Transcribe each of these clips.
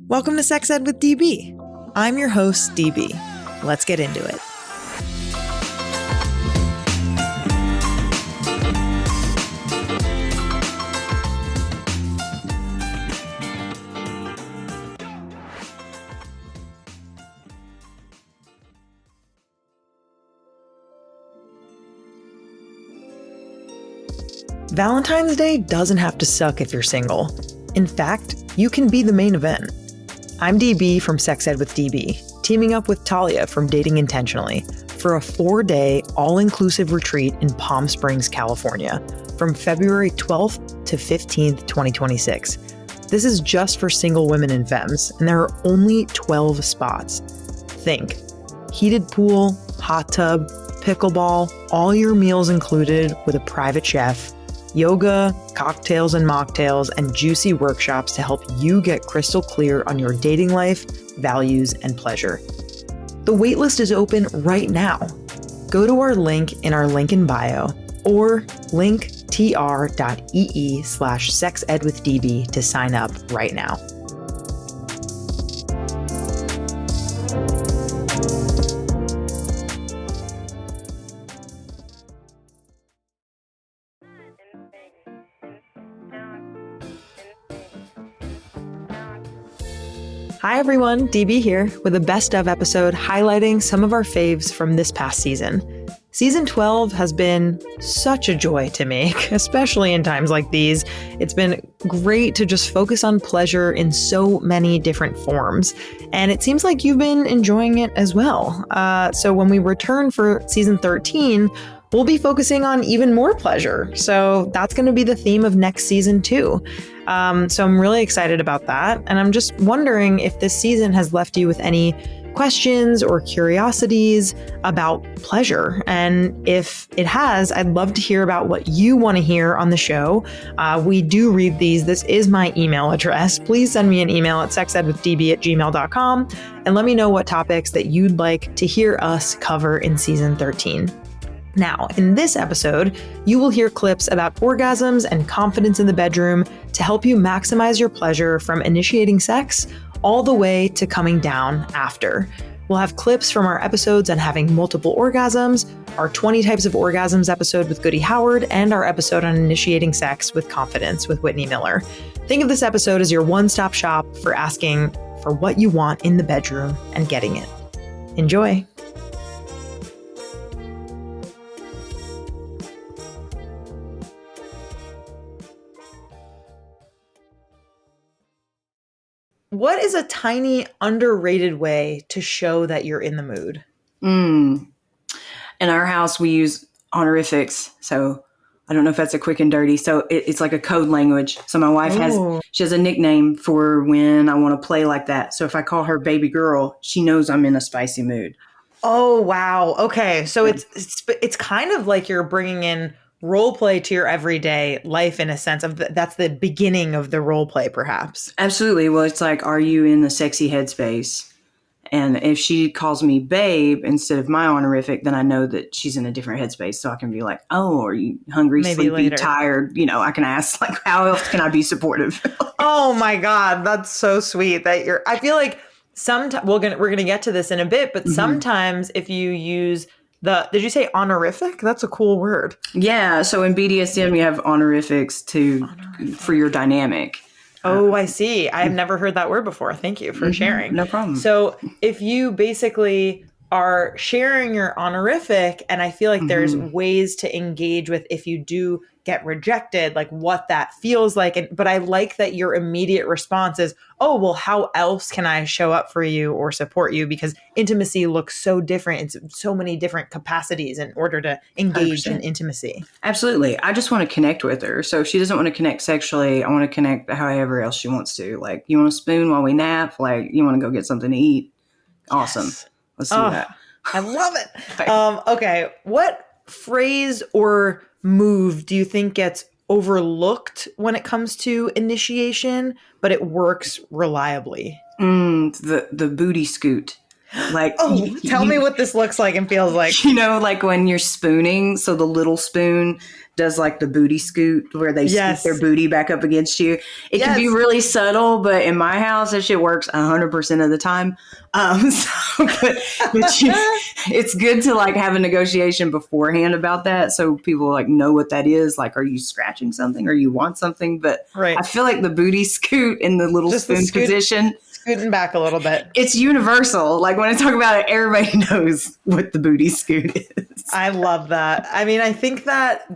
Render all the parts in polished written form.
Welcome to Sex Ed with DB. I'm your host, DB. Let's get into it. Valentine's Day doesn't have to suck if you're single. In fact, you can be the main event. I'm DB from Sex Ed with DB, teaming up with Talia from Dating Intentionally for a 4-day all-inclusive retreat in Palm Springs, California, from February 12th to 15th, 2026. This is just for single women and femmes, and there are only 12 spots. Think: heated pool, hot tub, pickleball, all your meals included with a private chef, yoga, cocktails and mocktails, and juicy workshops to help you get crystal clear on your dating life, values, and pleasure. The waitlist is open right now. Go to our link in our link in bio or linktr.ee/sexedwithdb to sign up right now. Hi everyone, DB here with a best of episode highlighting some of our faves from this past season. Season 12 has been such a joy to make, especially in times like these. It's been great to just focus on pleasure in so many different forms, and it seems like you've been enjoying it as well. So when we return for season 13, we'll be focusing on even more pleasure. So that's going to be the theme of next season too. So I'm really excited about that. And I'm just wondering if this season has left you with any questions or curiosities about pleasure. And if it has, I'd love to hear about what you want to hear on the show. We do read these. This is my email address. Please send me an email at sexedwithdb@gmail.com and let me know what topics that you'd like to hear us cover in season 13. Now, in this episode, you will hear clips about orgasms and confidence in the bedroom to help you maximize your pleasure from initiating sex all the way to coming down after. We'll have clips from our episodes on having multiple orgasms, our 20 types of orgasms episode with Goody Howard, and our episode on initiating sex with confidence with Whitney Miller. Think of this episode as your one-stop shop for asking for what you want in the bedroom and getting it. Enjoy. What is a tiny, underrated way to show that you're in the mood? In our house, we use honorifics. So I don't know if that's a quick and dirty. So it's like a code language. So my wife she has a nickname for when I want to play like that. So if I call her baby girl, she knows I'm in a spicy mood. Oh, wow. Okay. So it's kind of like you're bringing in role play to your everyday life in a sense of that's the beginning of the role play, perhaps. Absolutely. Well, it's like, are you in the sexy headspace? And if she calls me babe instead of my honorific, then I know that she's in a different headspace. So I can be like, oh, are you hungry, maybe sleepy, later. tired? You know, I can ask like, how else can I be supportive? Oh my God. That's so sweet that I feel like sometimes we're going to get to this in a bit, but sometimes if you use did you say honorific? That's a cool word. Yeah. So in BDSM, you have honorifics for your dynamic. Oh, I see. I've never heard that word before. Thank you for sharing. No problem. So if you basically are sharing your honorific, and I feel like there's ways to engage with if you do get rejected, like what that feels like. But I like that your immediate response is, oh, well, how else can I show up for you or support you? Because intimacy looks so different. It's so many different capacities in order to engage 100%. In intimacy. Absolutely. I just want to connect with her. So if she doesn't want to connect sexually, I want to connect however else she wants to. Like, you want to spoon while we nap? Like, you want to go get something to eat? Awesome. Yes. Let's do that. I love it. Okay. What phrase or move do you think gets overlooked when it comes to initiation, but it works reliably? The booty scoot. Like, Oh, tell me what this looks like and feels like. Like when you're spooning, so the little spoon does like the booty scoot where they scoot their booty back up against you. It can be really subtle, but in my house, that shit works 100% of the time. It's good to like have a negotiation beforehand about that, so people like know what that is. Like, are you scratching something or you want something? But I feel like the booty scoot in the little spoon position, scooting back a little bit, it's universal. Like when I talk about it, everybody knows what the booty scoot is. I love that. I mean, I think that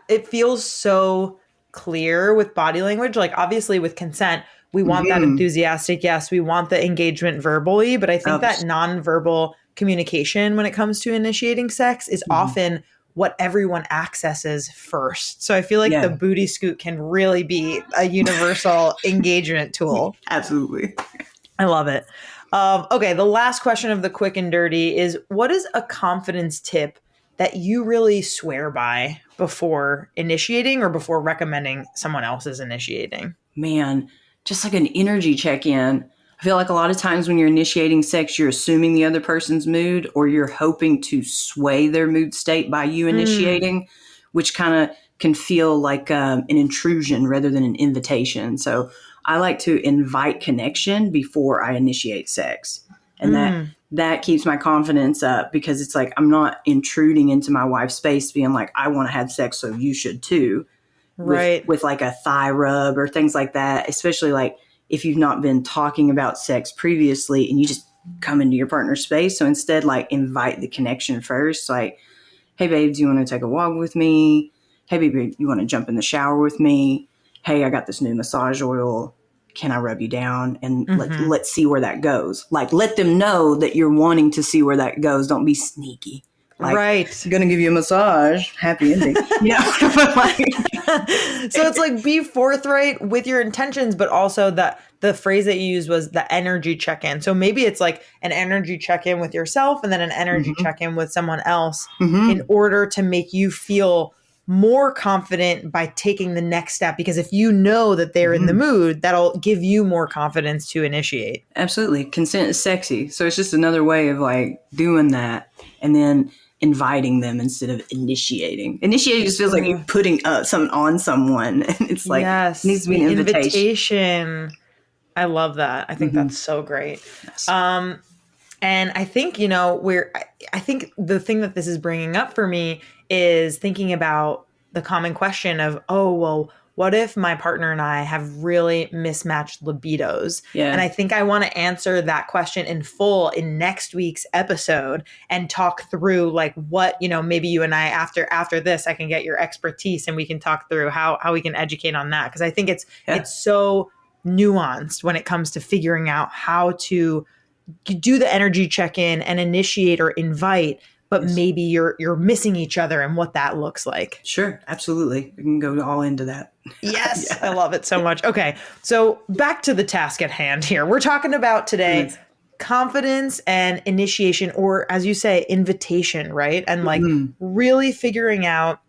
it feels so clear with body language. Like obviously with consent, we want that enthusiastic yes, we want the engagement verbally, but I think that nonverbal communication when it comes to initiating sex is often what everyone accesses first. So I feel like the booty scoot can really be a universal engagement tool. Absolutely. I love it. Okay, the last question of the quick and dirty is, what is a confidence tip that you really swear by before initiating or before recommending someone else is initiating? Man, just like an energy check-in. I feel like a lot of times when you're initiating sex, you're assuming the other person's mood, or you're hoping to sway their mood state by you initiating, which kind of can feel like an intrusion rather than an invitation. So I like to invite connection before I initiate sex. And that keeps my confidence up, because it's like I'm not intruding into my wife's space being like, I want to have sex, so you should too. Right. With like a thigh rub or things like that, especially like if you've not been talking about sex previously and you just come into your partner's space. So instead, like invite the connection first. Like, hey, babe, do you want to take a walk with me? Hey, babe, you want to jump in the shower with me? Hey, I got this new massage oil. Can I rub you down? And let's see where that goes. Like, let them know that you're wanting to see where that goes. Don't be sneaky. Like, I'm going to give you a massage. Happy ending. So it's like be forthright with your intentions, but also that the phrase that you used was the energy check-in. So maybe it's like an energy check-in with yourself and then an energy check-in with someone else in order to make you feel more confident by taking the next step. Because if you know that they're in the mood, that'll give you more confidence to initiate. Absolutely. Consent is sexy. So it's just another way of like doing that and then inviting them instead of initiating. Initiating just feels like you're putting something on someone. And it's like, it needs to be an invitation. I love that. I think that's so great. Yes. And I think, I think the thing that this is bringing up for me is thinking about the common question of, oh, well, what if my partner and I have really mismatched libidos? Yeah. And I think I want to answer that question in full in next week's episode and talk through like what, maybe you and I after this, I can get your expertise and we can talk through how we can educate on that. Because I think it's so nuanced when it comes to figuring out how to do the energy check-in and initiate or invite, but maybe you're missing each other and what that looks like. Sure, absolutely. We can go all into that. Yes, I love it so much. Okay, so back to the task at hand here. We're talking about today confidence and initiation, or as you say, invitation, right? And like really figuring out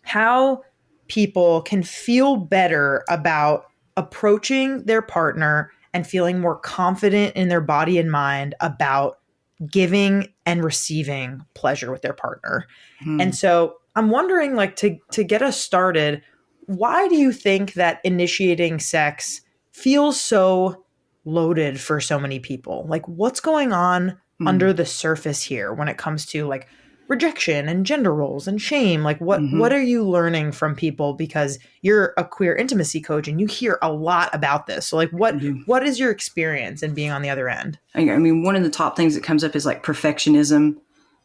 how people can feel better about approaching their partner and feeling more confident in their body and mind about giving and receiving pleasure with their partner. And so I'm wondering, like, to get us started, why do you think that initiating sex feels so loaded for so many people? Like, what's going on under the surface here when it comes to like rejection and gender roles and shame? Like what are you learning from people? Because you're a queer intimacy coach and you hear a lot about this. So like what is your experience in being on the other end? I mean, one of the top things that comes up is like perfectionism.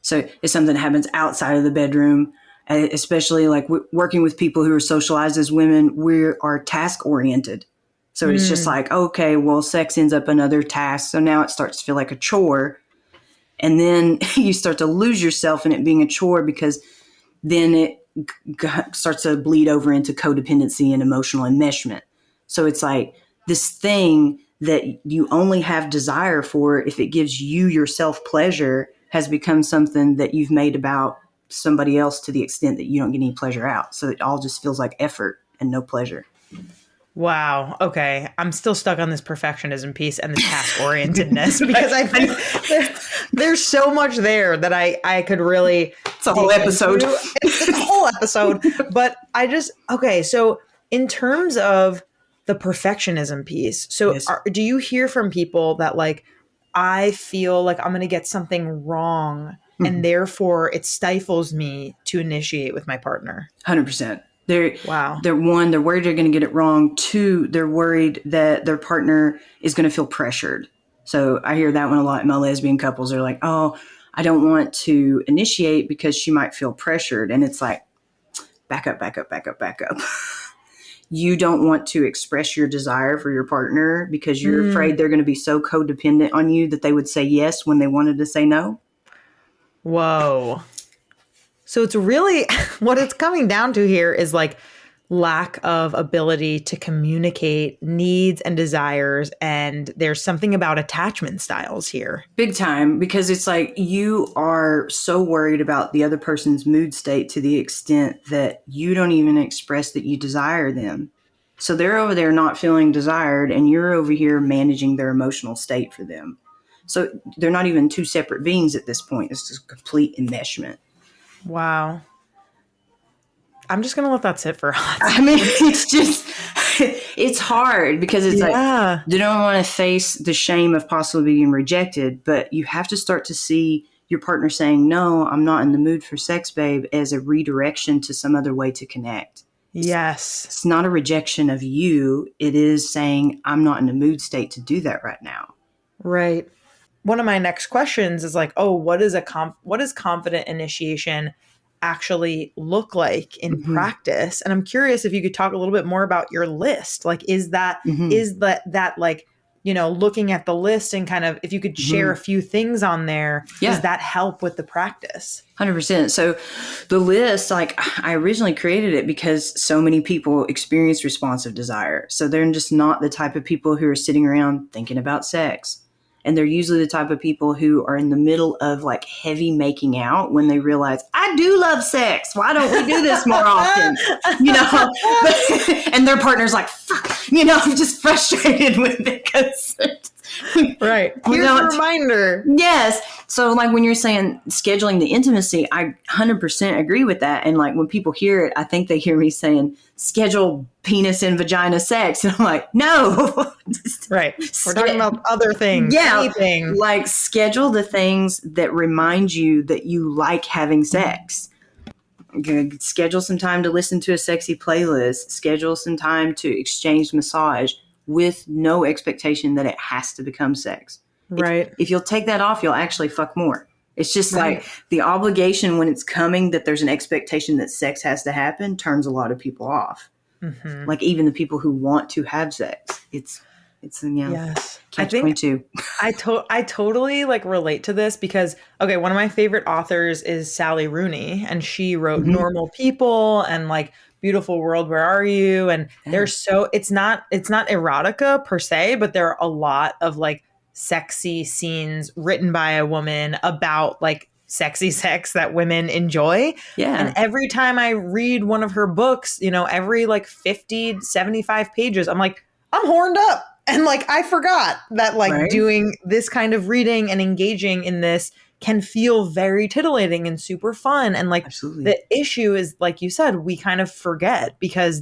So it's something that happens outside of the bedroom, especially like working with people who are socialized as women. We are task oriented. So it's just like, okay, well, sex ends up another task. So now it starts to feel like a chore. And then you start to lose yourself in it being a chore, because then it starts to bleed over into codependency and emotional enmeshment. So it's like this thing that you only have desire for if it gives you yourself pleasure has become something that you've made about somebody else to the extent that you don't get any pleasure out. So it all just feels like effort and no pleasure. Wow. Okay. I'm still stuck on this perfectionism piece and this task orientedness because I think there's so much there that I could really. It's a whole episode. It's a whole episode. But okay. So in terms of the perfectionism piece, so Yes. do you hear from people that like, I feel like I'm going to get something wrong and therefore it stifles me to initiate with my partner? 100%. Wow. They're worried they're going to get it wrong. Two, they're worried that their partner is going to feel pressured. So I hear that one a lot in my lesbian couples. They're like, oh, I don't want to initiate because she might feel pressured. And it's like, back up. You don't want to express your desire for your partner because you're afraid they're going to be so codependent on you that they would say yes when they wanted to say no. Whoa. So it's really what it's coming down to here is like lack of ability to communicate needs and desires. And there's something about attachment styles here. Big time, because it's like you are so worried about the other person's mood state to the extent that you don't even express that you desire them. So they're over there not feeling desired and you're over here managing their emotional state for them. So they're not even two separate beings at this point. It's just complete enmeshment. Wow. I'm just going to let that sit for a hot I mean, it's hard because it's like, you don't want to face the shame of possibly being rejected, but you have to start to see your partner saying, no, I'm not in the mood for sex, babe, as a redirection to some other way to connect. Yes. It's not a rejection of you. It is saying, I'm not in a mood state to do that right now. Right. One of my next questions is like, oh, what does confident initiation actually look like in practice? And I'm curious if you could talk a little bit more about your list. Like, is that like, you know, looking at the list and kind of, if you could share a few things on there, does that help with the practice? 100%. So the list, like I originally created it because so many people experience responsive desire. So they're just not the type of people who are sitting around thinking about sex. And they're usually the type of people who are in the middle of like heavy making out when they realize, I do love sex. Why don't we do this more often? You know, and their partner's like, fuck, you know, I'm just frustrated with it because right. Here's a reminder. Yes. So like when you're saying scheduling the intimacy, I 100% agree with that. And like when people hear it, I think they hear me saying schedule penis and vagina sex. And I'm like, no. Right. We're talking about other things. Yeah. Anything. Like schedule the things that remind you that you like having sex. Schedule some time to listen to a sexy playlist. Schedule some time to exchange massage with no expectation that it has to become sex. Right. If you'll take that off, you'll actually fuck more. It's just like the obligation when it's coming that there's an expectation that sex has to happen turns a lot of people off. Like even the people who want to have sex. It's catch-22. I totally like relate to this because, okay, one of my favorite authors is Sally Rooney, and she wrote Normal People and like Beautiful World, Where Are You? And there's it's not erotica per se, but there are a lot of like sexy scenes written by a woman about like sexy sex that women enjoy. Yeah. And every time I read one of her books, you know, every like 50, 75 pages, I'm like, I'm horned up. And like, I forgot that like doing this kind of reading and engaging in this can feel very titillating and super fun. And like the issue is, like you said, we kind of forget because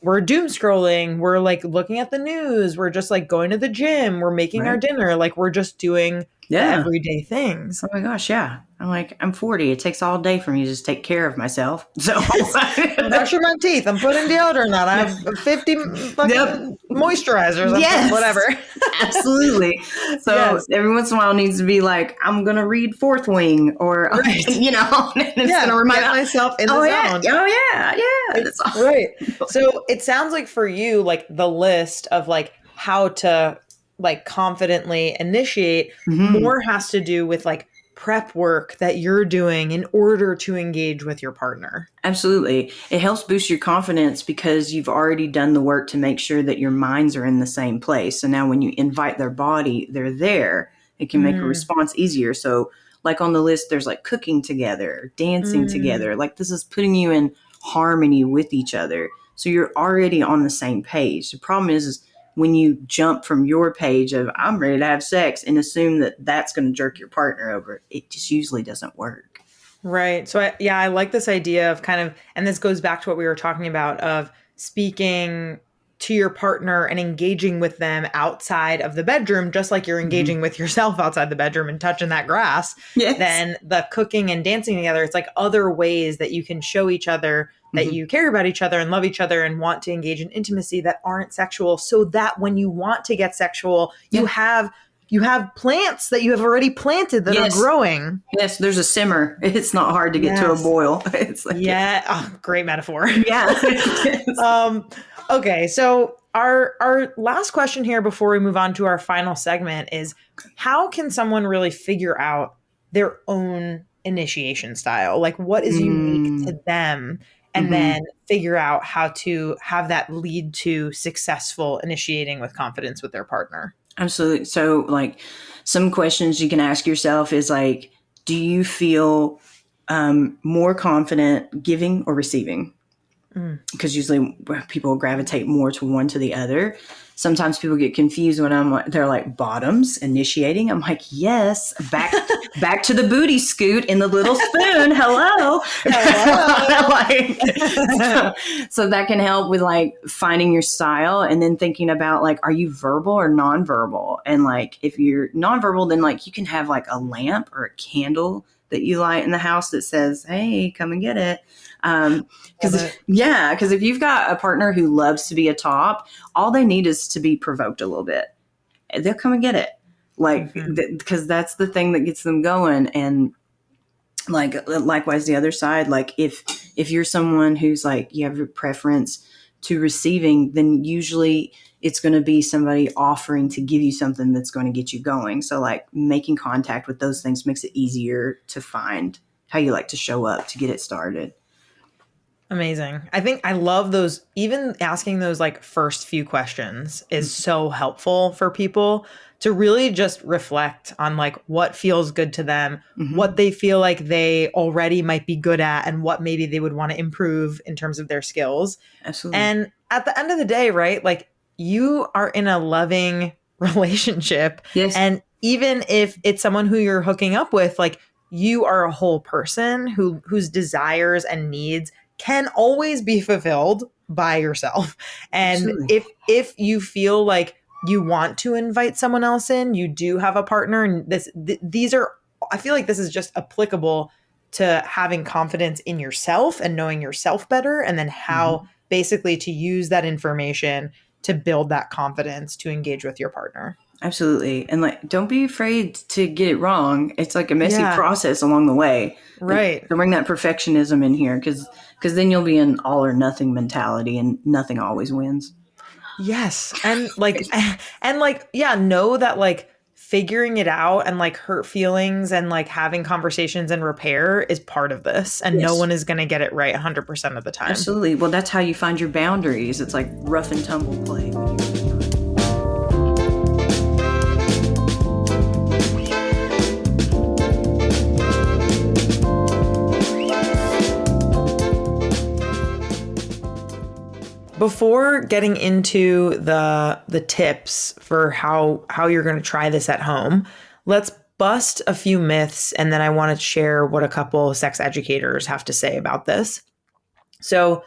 we're doom scrolling. We're like looking at the news. We're just like going to the gym. We're making our dinner. Like we're just doing the everyday things. Oh my gosh. Yeah. I'm like, I'm 40. It takes all day for me to just take care of myself. So I'm brushing my teeth. I'm putting deodorant on. I have 50 moisturizers. Yes. Whatever. Absolutely. So every once in a while it needs to be like, I'm going to read Fourth Wing or, you know, and it's going to remind myself in the zone. Oh yeah. Yeah. That's awesome. Right. So it sounds like for you, like the list of like how to like confidently initiate more has to do with like prep work that you're doing in order to engage with your partner. Absolutely. It helps boost your confidence because you've already done the work to make sure that your minds are in the same place. So now when you invite their body, they're there. It can make a response easier. So like on the list, there's like cooking together, dancing together. Like this is putting you in harmony with each other. So you're already on the same page. The problem is when you jump from your page of I'm ready to have sex and assume that that's going to jerk your partner over, it just usually doesn't work. Right. So I like this idea of kind of, and this goes back to what we were talking about of speaking to your partner and engaging with them outside of the bedroom, just like you're engaging with yourself outside the bedroom and touching that grass. Yes. Then the cooking and dancing together, it's like other ways that you can show each other that you care about each other and love each other and want to engage in intimacy that aren't sexual, so that when you want to get sexual, you have plants that you have already planted that are growing. Yes, there's a simmer. It's not hard to get to a boil. It's like great metaphor. Yeah. Okay, so our last question here before we move on to our final segment is, how can someone really figure out their own initiation style? Like, what is unique to them? And then figure out how to have that lead to successful initiating with confidence with their partner. Absolutely. So like some questions you can ask yourself is like, do you feel more confident giving or receiving? Because usually people gravitate more to one to the other. Sometimes people get confused when they're like bottoms initiating. I'm like, yes, back to the booty scoot in the little spoon. Hello. So that can help with like finding your style and then thinking about like, are you verbal or nonverbal? And like, if you're nonverbal, then like you can have like a lamp or a candle that you light in the house that says, hey, come and get it. Because if you've got a partner who loves to be a top, all they need is to be provoked a little bit. They'll come and get it. Like, because that's the thing that gets them going. And like, likewise, the other side, like if you're someone who's like, you have a preference to receiving, then usually it's going to be somebody offering to give you something that's going to get you going. So like making contact with those things makes it easier to find how you like to show up to get it started. Amazing. I think I love those. Even asking those like first few questions is so helpful for people to really just reflect on like what feels good to them, what they feel like they already might be good at, and what maybe they would want to improve in terms of their skills. Absolutely. And at the end of the day, right, like you are in a loving relationship. Yes. And even if it's someone who you're hooking up with, like you are a whole person whose desires and needs can always be fulfilled by yourself. And Absolutely. if you feel like you want to invite someone else in, you do have a partner, and these are, I feel like this is just applicable to having confidence in yourself and knowing yourself better, and then how basically to use that information to build that confidence to engage with your partner. Absolutely. And like, don't be afraid to get it wrong. It's like a messy process along the way. Right. Like, to bring that perfectionism in here, because then you'll be in all or nothing mentality and nothing always wins. Yes. And know that like figuring it out and like hurt feelings and like having conversations and repair is part of this. And no one is going to get it right 100% of the time. Absolutely. Well, that's how you find your boundaries. It's like rough and tumble play. Before getting into the tips for how you're going to try this at home, let's bust a few myths, and then I want to share what a couple of sex educators have to say about this. So,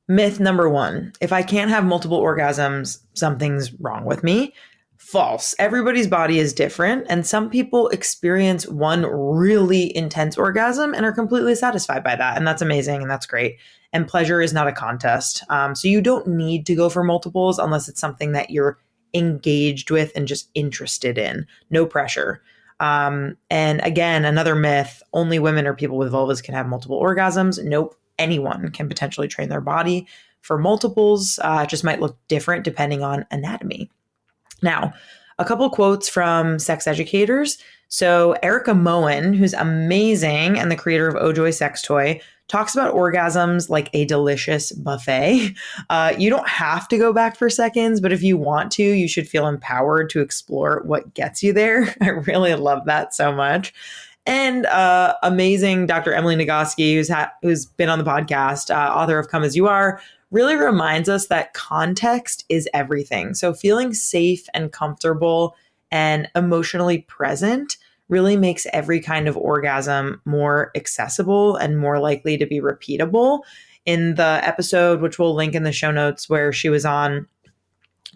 myth number 1, if I can't have multiple orgasms, something's wrong with me. False. Everybody's body is different, and some people experience one really intense orgasm and are completely satisfied by that, and that's amazing, and that's great. And pleasure is not a contest. So you don't need to go for multiples unless it's something that you're engaged with and just interested in. No pressure. And again, another myth, only women or people with vulvas can have multiple orgasms. Nope. Anyone can potentially train their body for multiples. It just might look different depending on anatomy. Now, a couple quotes from sex educators. So Erica Moen, who's amazing and the creator of Oh Joy Sex Toy, talks about orgasms like a delicious buffet. You don't have to go back for seconds, but if you want to, you should feel empowered to explore what gets you there. I really love that so much. And amazing Dr. Emily Nagoski, who's been on the podcast, author of Come As You Are, really reminds us that context is everything. So feeling safe and comfortable and emotionally present really makes every kind of orgasm more accessible and more likely to be repeatable. In the episode, which we'll link in the show notes, where she was on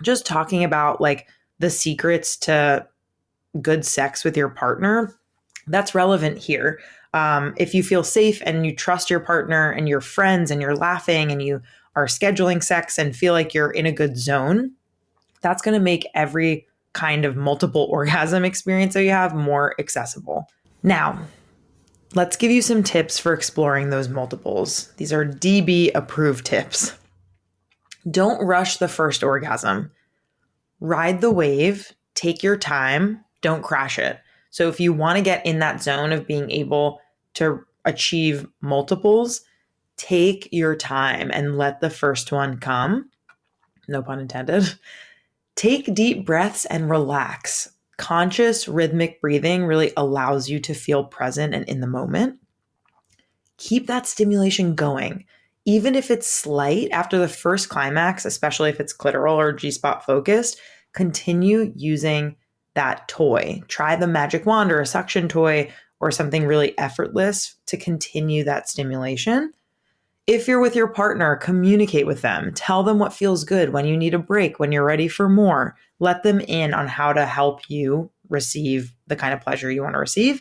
just talking about like the secrets to good sex with your partner, that's relevant here. If you feel safe and you trust your partner and your friends and you're laughing and you are scheduling sex and feel like you're in a good zone, that's going to make every kind of multiple orgasm experience that you have more accessible. Now, let's give you some tips for exploring those multiples. These are DB approved tips. Don't rush the first orgasm. Ride the wave, take your time, don't crash it. So if you want to get in that zone of being able to achieve multiples, take your time and let the first one come. No pun intended. Take deep breaths and relax. Conscious rhythmic breathing really allows you to feel present and in the moment. Keep that stimulation going. Even if it's slight after the first climax, especially if it's clitoral or G-spot focused, continue using that toy. Try the magic wand or a suction toy or something really effortless to continue that stimulation. If you're with your partner, communicate with them. Tell them what feels good, when you need a break, when you're ready for more. Let them in on how to help you receive the kind of pleasure you want to receive.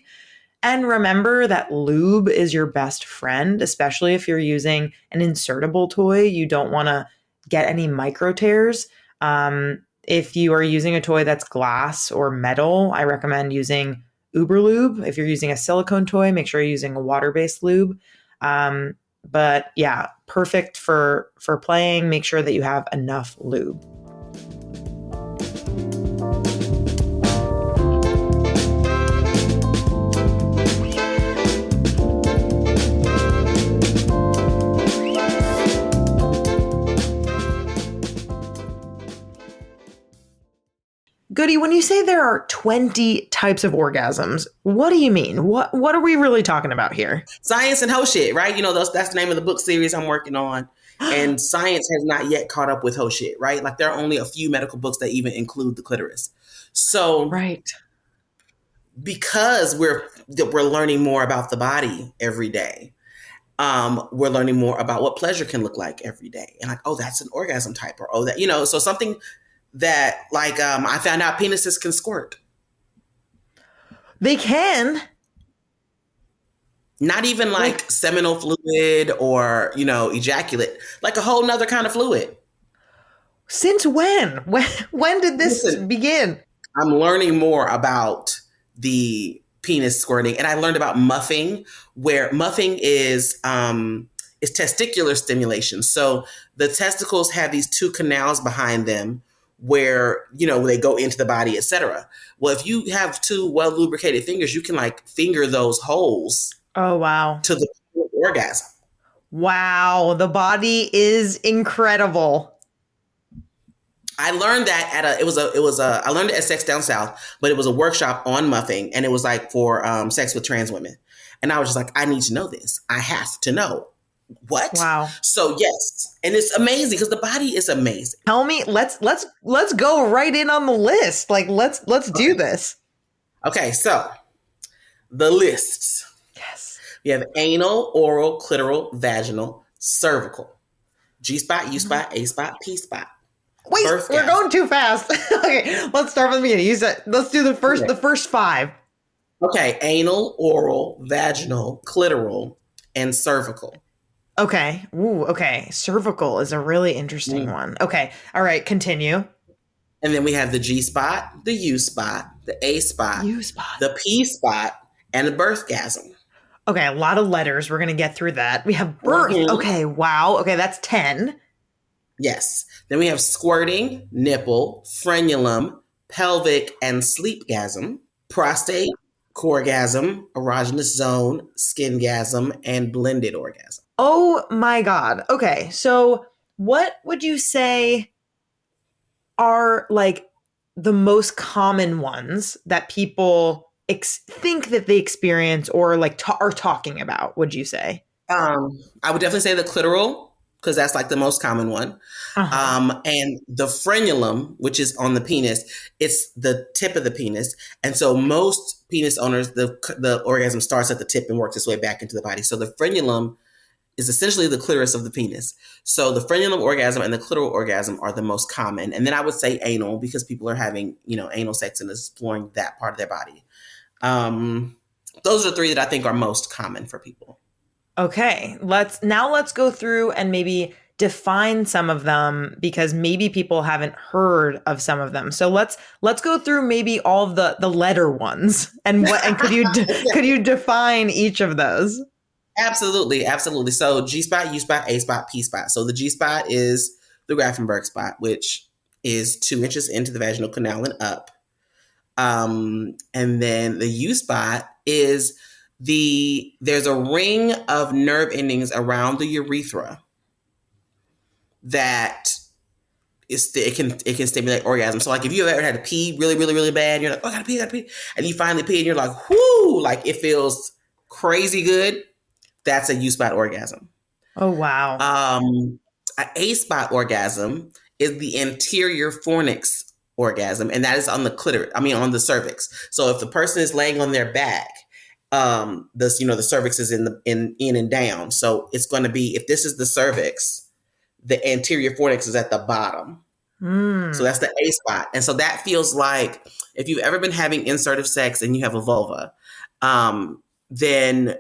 And remember that lube is your best friend, especially if you're using an insertable toy. You don't want to get any micro tears. If you are using a toy that's glass or metal, I recommend using Uberlube. If you're using a silicone toy, make sure you're using a water-based lube. But yeah, perfect for playing. Make sure that you have enough lube. Goody, when you say there are 20 types of orgasms, what do you mean? What are we really talking about here? Science and ho shit, right? That's the name of the book series I'm working on. And science has not yet caught up with ho shit, right? Like there are only a few medical books that even include the clitoris. So right. Because we're learning more about the body every day, we're learning more about what pleasure can look like every day. And like, oh, that's an orgasm type, or oh, that, so something that like I found out penises can squirt. They can. Not even like seminal fluid or, ejaculate, like a whole nother kind of fluid. Since when? When did this begin? I'm learning more about the penis squirting, and I learned about muffing, where muffing is testicular stimulation. So the testicles have these two canals behind them where, they go into the body, etc. Well, if you have two well lubricated fingers, you can like finger those holes. Oh, wow. To the orgasm. Wow. The body is incredible. I learned that I learned it at Sex Down South, but it was a workshop on muffing, and it was like for sex with trans women. And I was just like, I need to know this. I have to know. What? Wow. So yes. And it's amazing because the body is amazing. Tell me, let's go right in on the list. Like, let's do this. Okay. So the lists. Yes. We have anal, oral, clitoral, vaginal, cervical, G-spot, U-spot, A-spot, P-spot. Wait, we're going too fast. Okay, let's start from the beginning. Let's do the first five. Okay, anal, oral, vaginal, clitoral, and cervical. Okay. Ooh, okay. Cervical is a really interesting one. Okay. All right, continue. And then we have the G-spot, the U-spot, the A-spot, U-spot, the P-spot, and the birthgasm. Okay, a lot of letters. We're going to get through that. We have birth. Mm-hmm. Okay, wow. Okay, that's 10. Yes. Then we have squirting, nipple, frenulum, pelvic, and sleepgasm, prostate, coregasm, erogenous zone, skingasm, and blended orgasm. Oh my God. Okay, so what would you say are like the most common ones that people think that they experience or like are talking about, would you say? I would definitely say the clitoral because that's like the most common one. And the frenulum, which is on the penis, it's the tip of the penis. And so most penis owners, the orgasm starts at the tip and works its way back into the body. So the frenulum is essentially the clitoris of the penis. So the frenulum orgasm and the clitoral orgasm are the most common. And then I would say anal, because people are having, anal sex and exploring that part of their body. Those are the three that I think are most common for people. Okay, let's go through and maybe define some of them, because maybe people haven't heard of some of them. So let's go through maybe all of the letter ones, and could you define each of those? Absolutely. So G-spot, U-spot, A-spot, P-spot. So the G-spot is the Grafenberg spot, which is 2 inches into the vaginal canal and up. And then the U-spot is there's a ring of nerve endings around the urethra that it can stimulate orgasm. So like if you've ever had to pee really, really, really bad, you're like, oh, I gotta pee. And you finally pee and you're like, whoo, like it feels crazy good. That's a U-spot orgasm. Oh, wow. An A-spot orgasm is the anterior fornix orgasm, and that is on the clitoris. On the cervix. So if the person is laying on their back, the cervix is in and down. So it's going to be, if this is the cervix, the anterior fornix is at the bottom. So that's the A-spot. And so that feels like, if you've ever been having insertive sex and you have a vulva, then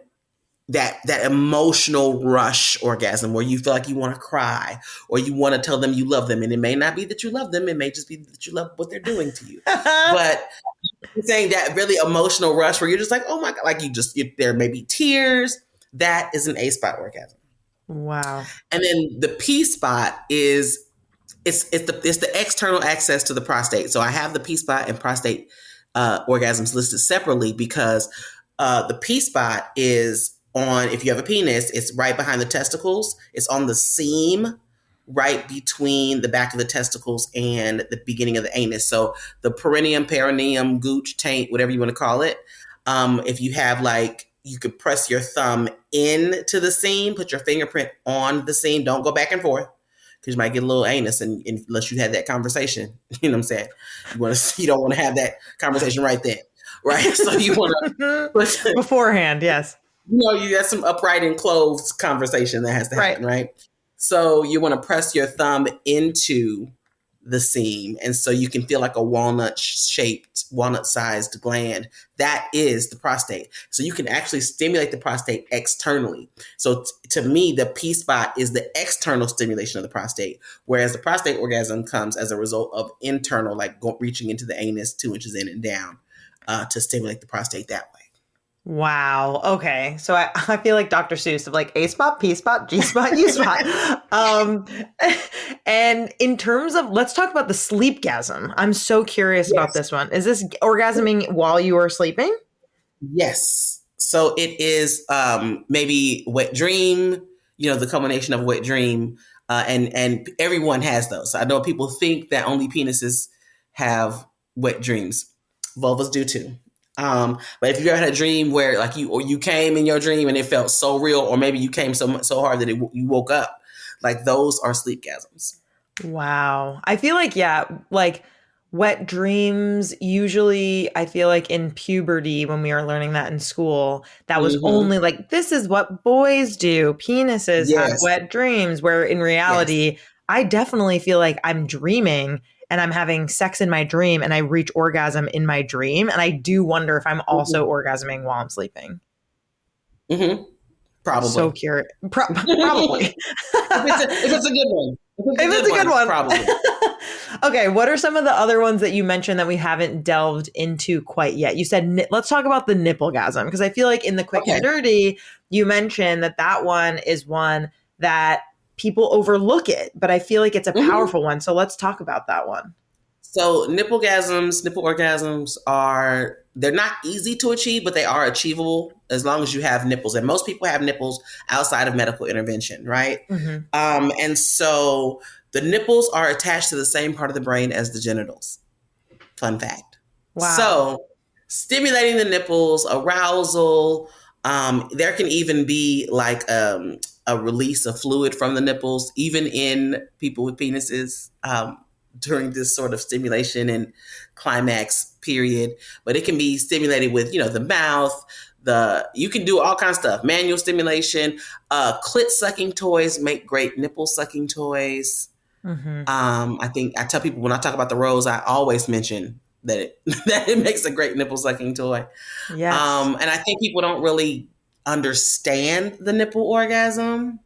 that emotional rush orgasm where you feel like you want to cry or you want to tell them you love them. And it may not be that you love them. It may just be that you love what they're doing to you. But you're saying that really emotional rush where you're just like, oh my God, like there may be tears. That is an A-spot orgasm. Wow. And then the P-spot is, it's the external access to the prostate. So I have the P-spot and prostate orgasms listed separately because the P-spot is on, if you have a penis, it's right behind the testicles. It's on the seam right between the back of the testicles and the beginning of the anus. So the perineum, gooch, taint, whatever you want to call it. If you have you could press your thumb into the seam, put your fingerprint on the seam. Don't go back and forth because you might get a little anus unless you had that conversation. You know what I'm saying? You don't want to have that conversation right then. Right. So you want to beforehand. Yes. You got some upright and closed conversation that has to happen, right? So you want to press your thumb into the seam. And so you can feel like a walnut-sized gland. That is the prostate. So you can actually stimulate the prostate externally. So to me, the P-spot is the external stimulation of the prostate, whereas the prostate orgasm comes as a result of internal, like reaching into the anus 2 inches in and down to stimulate the prostate that way. Wow. Okay. So I feel like Dr. Seuss of like A-spot, P-spot, G-spot, U-spot. And in terms of, let's talk about the sleepgasm. I'm so curious about this one. Is this orgasming while you are sleeping? Yes. So it is maybe wet dream, the culmination of wet dream. And everyone has those. I know people think that only penises have wet dreams. Vulvas do too. But if you ever had a dream where you came in your dream and it felt so real, or maybe you came so hard that you woke up, those are sleepgasms. Wow. I feel like, wet dreams, usually I feel like in puberty, when we are learning that in school, that was only this is what boys do. Penises have wet dreams, where in reality, I definitely feel like I'm dreaming and I'm having sex in my dream and I reach orgasm in my dream. And I do wonder if I'm also orgasming while I'm sleeping. Mm-hmm. Probably. So curious. Probably. if it's a good one. If it's a good one. Probably. Okay. What are some of the other ones that you mentioned that we haven't delved into quite yet? You said, let's talk about the nipplegasm, because I feel like in the quick and dirty, you mentioned that one is one that people overlook it, but I feel like it's a powerful one. So let's talk about that one. So nipple orgasms they're not easy to achieve, but they are achievable as long as you have nipples. And most people have nipples outside of medical intervention, right? And so the nipples are attached to the same part of the brain as the genitals. Fun fact. Wow. So stimulating the nipples, arousal, there can even be a release of fluid from the nipples, even in people with penises during this sort of stimulation and climax period. But it can be stimulated with, the mouth. You can do all kinds of stuff. Manual stimulation, clit sucking toys make great nipple sucking toys. Mm-hmm. I think I tell people when I talk about the rose, I always mention that it makes a great nipple sucking toy. Yes. And I think people don't really understand the nipple orgasm,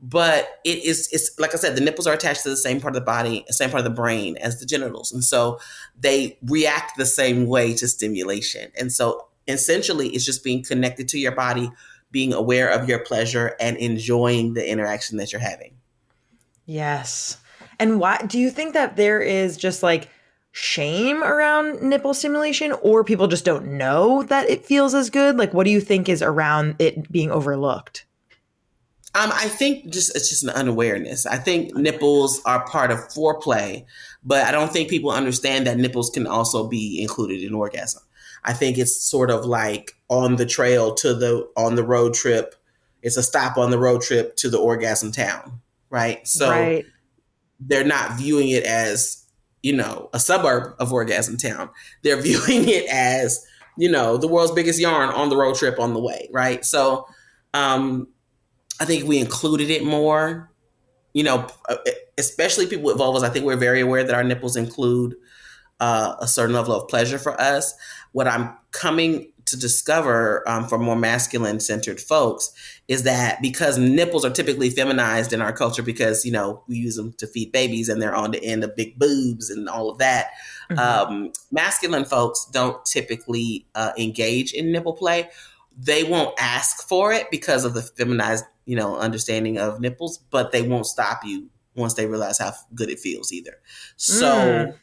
but it's like I said, the nipples are attached to the same part of the body, same part of the brain as the genitals. And so they react the same way to stimulation. And so essentially it's just being connected to your body, being aware of your pleasure and enjoying the interaction that you're having. Yes. And why do you think that there is just like shame around nipple stimulation, or people just don't know that it feels as good? Like, what do you think is around it being overlooked? I think it's just an unawareness. I think nipples are part of foreplay, but I don't think people understand that nipples can also be included in orgasm. I think it's sort of like on the trail on the road trip. It's a stop on the road trip to the orgasm town, right? So they're not viewing it as, a suburb of orgasm town. They're viewing it as, the world's biggest yarn on the road trip on the way, right? So I think if we included it more, especially people with vulvas, I think we're very aware that our nipples include a certain level of pleasure for us. What I'm coming to discover for more masculine centered folks is that because nipples are typically feminized in our culture because, we use them to feed babies and they're on the end of big boobs and all of that. Mm-hmm. Masculine folks don't typically engage in nipple play. They won't ask for it because of the feminized, understanding of nipples, but they won't stop you once they realize how good it feels either. So,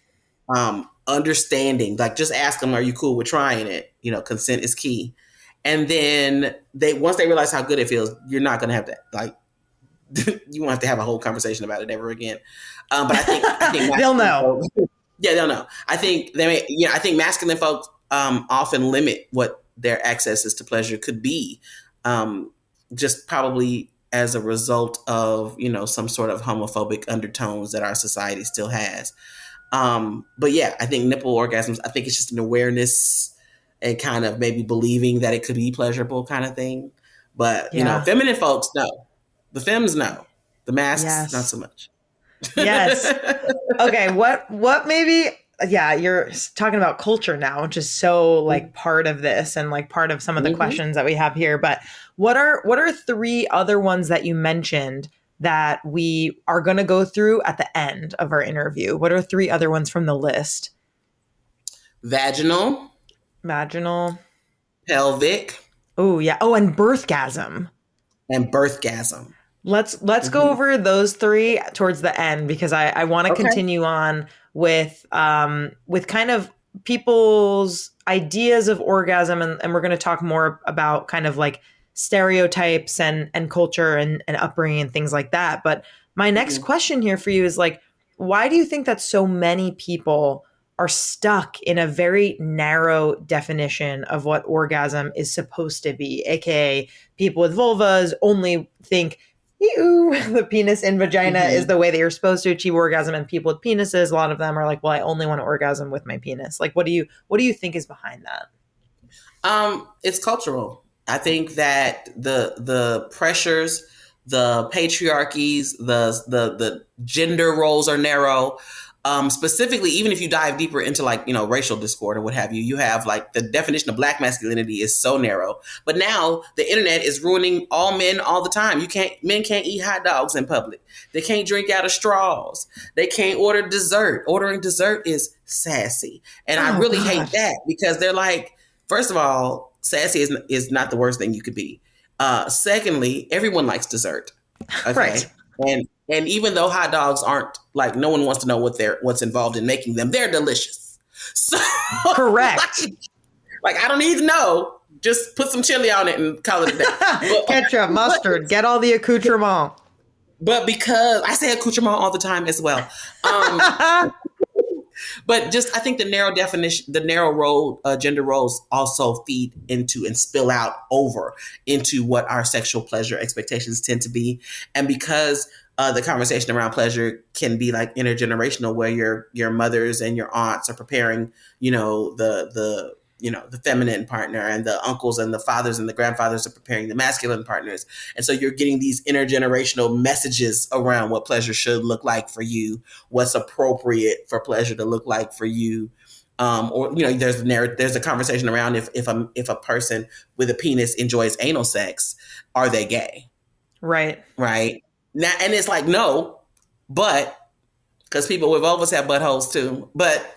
understanding, like just ask them, are you cool with trying it? Consent is key. And then once they realize how good it feels, you're not going to have to you won't have to have a whole conversation about it ever again. But I think they'll know. Yeah, they'll know. I think I think masculine folks often limit what their accesses to pleasure could be, just probably as a result of, some sort of homophobic undertones that our society still has. But yeah, I think nipple orgasms, I think it's just an awareness and kind of maybe believing that it could be pleasurable kind of thing. But, feminine folks know. The femmes know. The masks, not so much. Yes. Okay. What maybe, you're talking about culture now, which is so like part of this and like part of some of the questions that we have here. But what are three other ones that you mentioned that we are going to go through at the end of our interview? What are three other ones from the list? Vaginal. Oh Pelvic. yeah. Oh, and birthgasm. Let's go over those three towards the end, because I want to continue on with kind of people's ideas of orgasm, and we're going to talk more about kind of like stereotypes and culture and upbringing and things like that. But my next question here for you is like, why do you think that so many people are stuck in a very narrow definition of what orgasm is supposed to be? AKA people with vulvas only think, ew, the penis and vagina is the way that you're supposed to achieve orgasm. And people with penises, a lot of them are like, well, I only want to orgasm with my penis. Like, what do you think is behind that? It's cultural. I think that the pressures, the patriarchies, the gender roles are narrow. Specifically, even if you dive deeper into racial discord or what have you, you have like the definition of Black masculinity is so narrow. But now the internet is ruining all men all the time. Men can't eat hot dogs in public. They can't drink out of straws. They can't order dessert. Ordering dessert is sassy. And I really hate that, because they're like, first of all, sassy is not the worst thing you could be. Secondly, everyone likes dessert. Okay? Right. And even though hot dogs aren't, like, no one wants to know what's involved in making them, they're delicious. So correct. Like I don't need to know. Just put some chili on it and call it a day. Ketchup, mustard, get all the accoutrement. But because I say accoutrement all the time as well. But just, I think the narrow definition, the narrow role, gender roles also feed into and spill out over into what our sexual pleasure expectations tend to be. And because the conversation around pleasure can be like intergenerational, where your mothers and your aunts are preparing, the feminine partner, and the uncles and the fathers and the grandfathers are preparing the masculine partners. And so you're getting these intergenerational messages around what pleasure should look like for you, what's appropriate for pleasure to look like for you. There's a conversation around if a person with a penis enjoys anal sex, are they gay? Right. Right. Now, and it's like, no, but because people with vulvas have buttholes too. But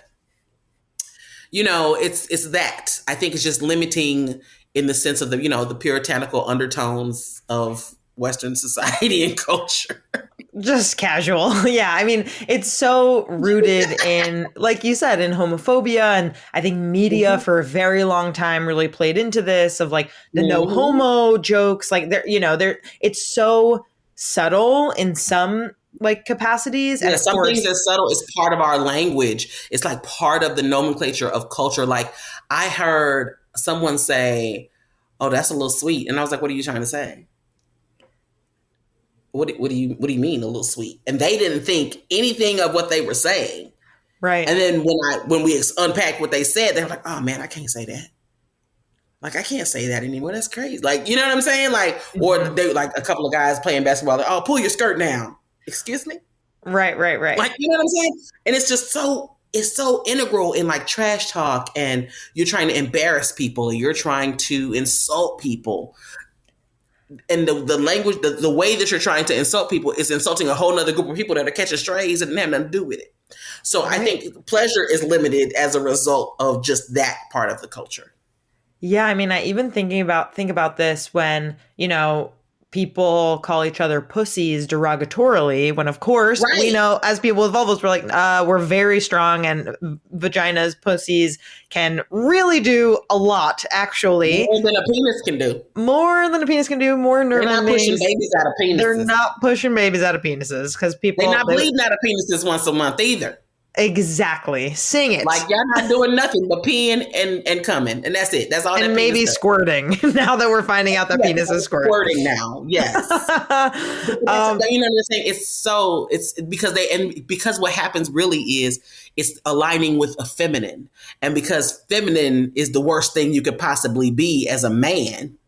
it's that. I think it's just limiting in the sense of the puritanical undertones of Western society and culture. Just casual. Yeah. I mean, it's so rooted in, like you said, in homophobia. And I think media for a very long time really played into this of like the no homo jokes. Like it's so subtle in some like capacities. And some things are subtle. It's part of our language. It's like part of the nomenclature of culture. Like I heard someone say, "Oh, that's a little sweet," and I was like, "What are you trying to say? What do you mean a little sweet?" And they didn't think anything of what they were saying. Right. And then when we unpacked what they said, they were like, "Oh man, I can't say that. Like, I can't say that anymore. That's crazy." Like, you know what I'm saying? Like, or they like a couple of guys playing basketball. Like, "Oh, pull your skirt down." Excuse me? Right. Like, you know what I'm saying? And it's just it's so integral in like trash talk, and you're trying to embarrass people, and you're trying to insult people. And the language, the way that you're trying to insult people is insulting a whole nother group of people that are catching strays and have nothing to do with it. So I think pleasure is limited as a result of just that part of the culture. Yeah. I mean, I even think about this when, people call each other pussies derogatorily, when of course we know as people with vulvas, we're like, we're very strong, and vaginas, pussies can really do a lot, actually. More than a penis can do. More than a penis can do, more nerve endings. They're not pushing babies out of penises. They're not pushing babies out of penises because people... They're not bleeding out of penises once a month either. Exactly. Sing it. Like, y'all not doing nothing but peeing and coming. And that's it. That's all. And maybe squirting now that we're finding out that penis is squirting. Squirting now. Yes. You know what I'm saying? It's because what happens really is it's aligning with a feminine. And because feminine is the worst thing you could possibly be as a man,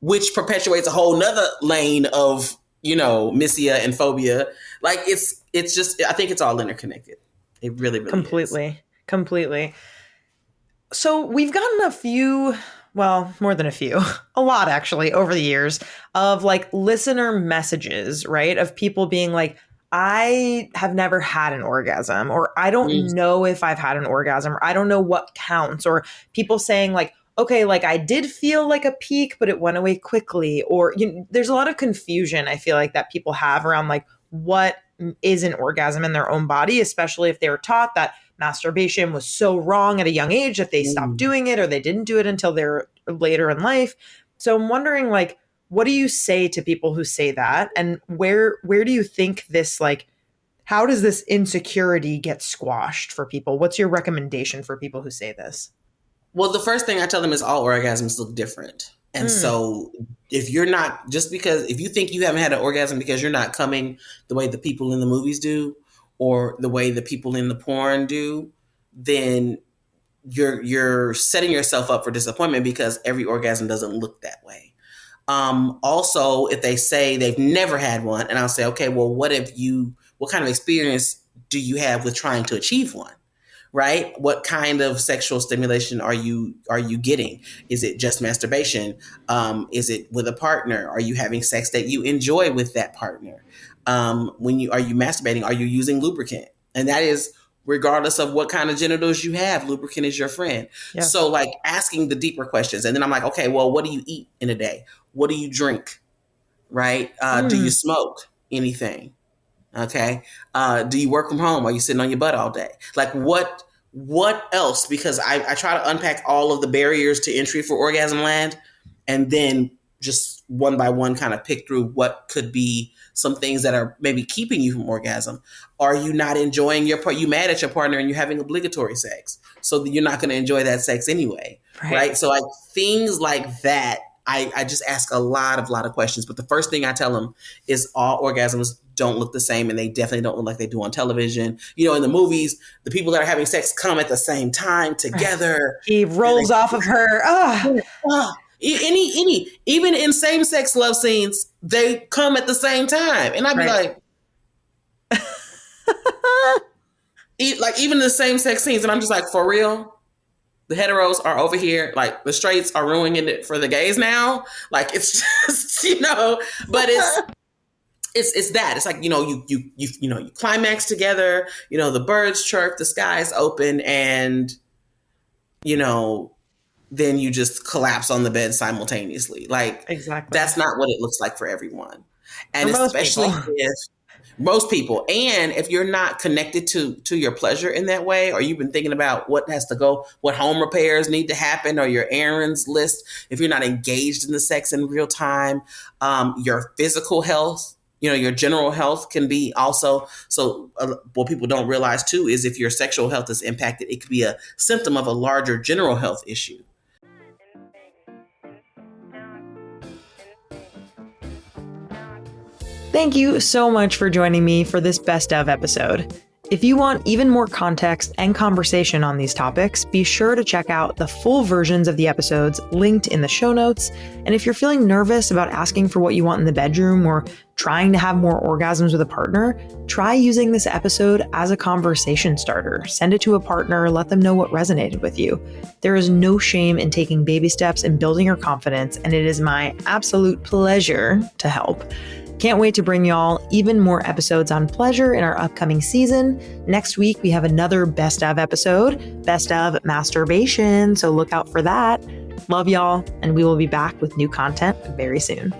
which perpetuates a whole nother lane of, missia and phobia. Like it's just, I think it's all interconnected. It really is. Completely. So we've gotten a few, well, more than a few, a lot actually over the years of like listener messages, right? Of people being like, I have never had an orgasm, or I don't know if I've had an orgasm, or I don't know what counts, or people saying like, okay, like I did feel like a peak, but it went away quickly. Or there's a lot of confusion, I feel like, that people have around like what is an orgasm in their own body, especially if they were taught that masturbation was so wrong at a young age that they stopped doing it, or they didn't do it until they're later in life. So I'm wondering, like, what do you say to people who say that? And where do you think this, like, how does this insecurity get squashed for people? What's your recommendation for people who say this? Well, the first thing I tell them is all orgasms look different. And so if you think you haven't had an orgasm because you're not coming the way the people in the movies do, or the way the people in the porn do, then you're setting yourself up for disappointment, because every orgasm doesn't look that way. Also, if they say they've never had one, and I'll say, okay, well, what kind of experience do you have with trying to achieve one? Right? What kind of sexual stimulation are you getting? Is it just masturbation? Is it with a partner? Are you having sex that you enjoy with that partner? Are you masturbating? Are you using lubricant? And that is regardless of what kind of genitals you have. Lubricant is your friend. Yeah. So like asking the deeper questions. And then I'm like, okay, well, what do you eat in a day? What do you drink? Right? Do you smoke anything? Okay. Do you work from home? Are you sitting on your butt all day? Like what else? Because I try to unpack all of the barriers to entry for Orgasm Land, and then just one by one kind of pick through what could be some things that are maybe keeping you from orgasm. Are you not enjoying your part? You mad at your partner and you're having obligatory sex, so you're not going to enjoy that sex anyway, right? So like things like that. I just ask a lot of questions. But the first thing I tell them is all orgasms don't look the same, and they definitely don't look like they do on television. You know, in the movies, the people that are having sex come at the same time together. He rolls off of her. Even in same-sex love scenes, they come at the same time. And I'd be like, even the same-sex scenes, and I'm just like, for real? The heteros are over here, like the straights are ruining it for the gays now. Like, it's just, you know, but it's that. It's like, you know, you climax together, you know, the birds chirp, the sky's open, and, you know, then you just collapse on the bed simultaneously. Like, exactly. That's not what it looks like for everyone. And for especially if most people, and if you're not connected to your pleasure in that way, or you've been thinking about what has to go, what home repairs need to happen, or your errands list, if you're not engaged in the sex in real time, your physical health, you know, your general health can be also. So what people don't realize too is if your sexual health is impacted, it could be a symptom of a larger general health issue. Thank you so much for joining me for this Best Of episode. If you want even more context and conversation on these topics, be sure to check out the full versions of the episodes linked in the show notes. And if you're feeling nervous about asking for what you want in the bedroom or trying to have more orgasms with a partner, try using this episode as a conversation starter. Send it to a partner, let them know what resonated with you. There is no shame in taking baby steps and building your confidence, and it is my absolute pleasure to help. Can't wait to bring y'all even more episodes on pleasure in our upcoming season. Next week, we have another Best Of episode, Best Of Masturbation, so look out for that. Love y'all, and we will be back with new content very soon.